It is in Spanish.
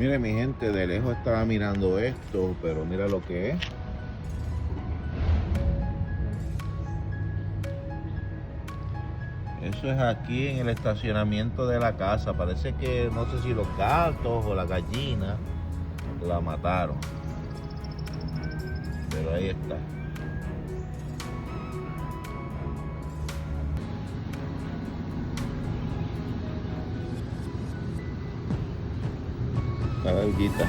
Mire mi gente, de lejos estaba mirando esto, pero mira lo que es. Eso es aquí en el estacionamiento de la casa. Parece que no sé si los gatos o la gallina la mataron. Pero ahí está. Está larguita.